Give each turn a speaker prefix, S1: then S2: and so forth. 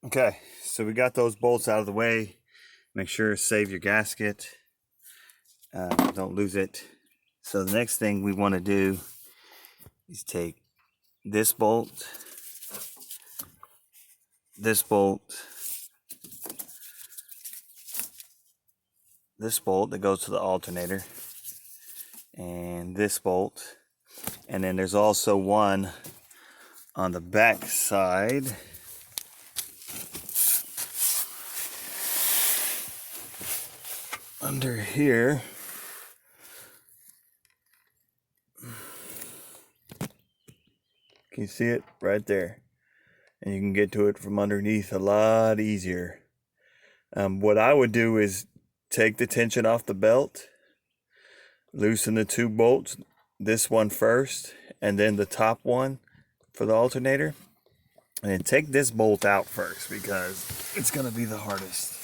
S1: Okay, so we got those bolts out of the way. Make sure to save your gasket. Don't lose it. So the next thing we want to do is take this bolt, this bolt, this bolt that goes to the alternator, and this bolt. And then there's also one on the back side. Under here. Can you see it? Right there. And you can get to it from underneath a lot easier. What I would do is take the tension off the belt, loosen the two bolts, this one first, and then the top one for the alternator. And then take this bolt out first because it's going to be the hardest.